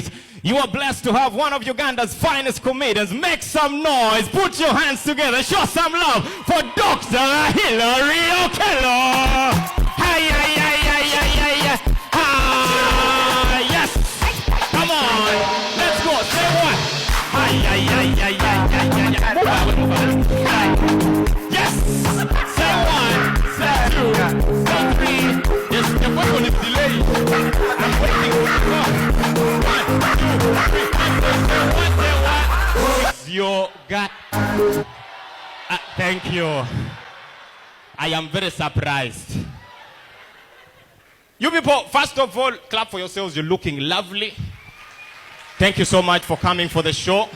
tonight. You are blessed to have one of Uganda's finest comedians. Make some noise. Put your hands together. Show some love for Dr. Hilary Okello. Hi, hi, hi, hi, hi, hi, hi. Ah, yes. Come on. Let's go. Say what? Hi, hi, hi, hi, hi, hi, hi. Move over. Yes. Say one. Say two. Say three. Yes, your weapon is delayed. I'm waiting for the call. 1, 2, 3, 4. Say your gut. Thank you. I am very surprised. You people, first of all, clap for yourselves. You're looking lovely. Thank you so much for coming for the show.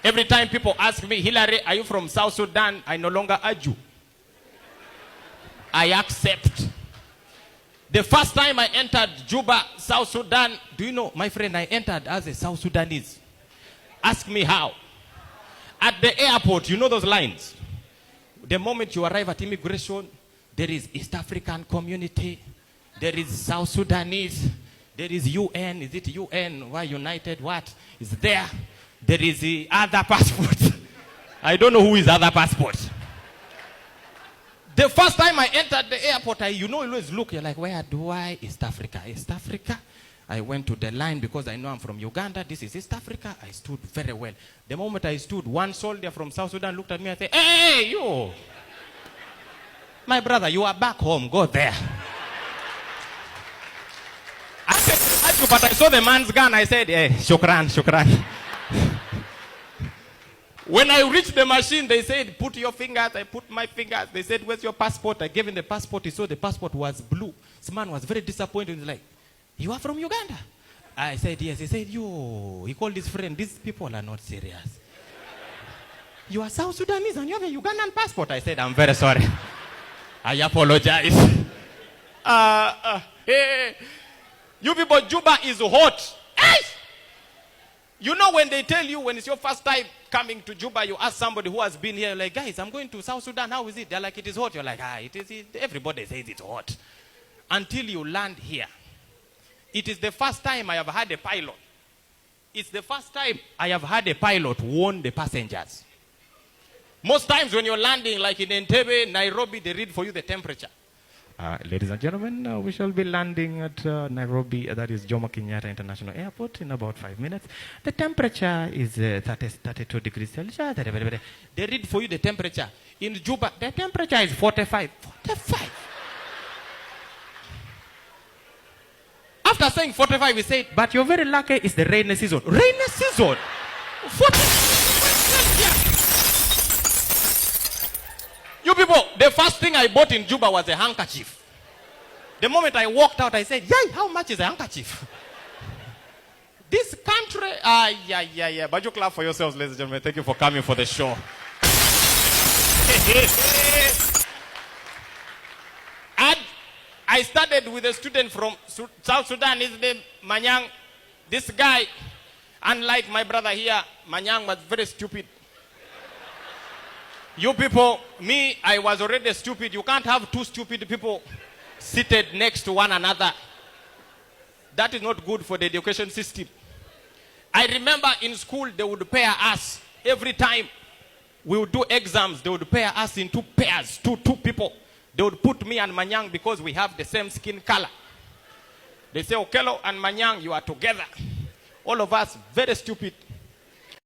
Every time people ask me, Hilary, are you from South Sudan? I no longer urge you. I accept. The first time I entered Juba, South Sudan, do you know, my friend, I entered as a South Sudanese. Ask me how. At the airport, you know those lines? The moment you arrive at immigration, there is East African community, there is South Sudanese, there is UN, is it UN, why United, what is there? There is the other passport. I don't know who is other passport. The first time I entered the airport, you always look, you're like, where do I? East Africa, East Africa. I went to the line because I know I'm from Uganda. This is East Africa. I stood very well. The moment I stood, one soldier from South Sudan looked at me and said, hey, you. My brother, you are back home. Go there. I said, but I saw the man's gun. I said, hey, shukran, shukran. When I reached the machine, they said, put your fingers. I put my fingers. They said, where's your passport? I gave him the passport. He saw the passport was blue. This man was very disappointed. He was like, you are from Uganda? I said, yes. He said, he called his friend. These people are not serious. You are South Sudanese and you have a Ugandan passport. I said, I'm very sorry. I apologize. Hey, you people, Juba is hot. Hey! You know when they tell you, when it's your first time coming to Juba, you ask somebody who has been here, like, guys, I'm going to South Sudan, how is it? They're like, it is hot. You're like, everybody says it's hot. Until you land here. It is the first time I have had a pilot. It's the first time I have had a pilot warn the passengers. Most times when you're landing, like in Entebbe, Nairobi, they read for you the temperature. Ladies and gentlemen, we shall be landing at Nairobi, that is Jomo Kenyatta International Airport, in about 5 minutes. The temperature is 32 degrees Celsius. They read for you the temperature. In Juba, the temperature is 45. 45. After saying 45, we said, but you're very lucky, it's the rainy season. Rainy season? 45. You people, the first thing I bought in Juba was a handkerchief. The moment I walked out, I said, yay, how much is a handkerchief? This country, yeah. But you clap for yourselves, ladies and gentlemen. Thank you for coming for the show. I started with a student from South Sudan, his name Manyang. This guy, unlike my brother here, Manyang was very stupid. You people, me, I was already stupid. You can't have two stupid people seated next to one another. That is not good for the education system. I remember in school, they would pair us. Every time we would do exams, they would pair us in two pairs, two people. They would put me and Manyang because we have the same skin color. They say, Okello and Manyang, you are together. All of us, very stupid.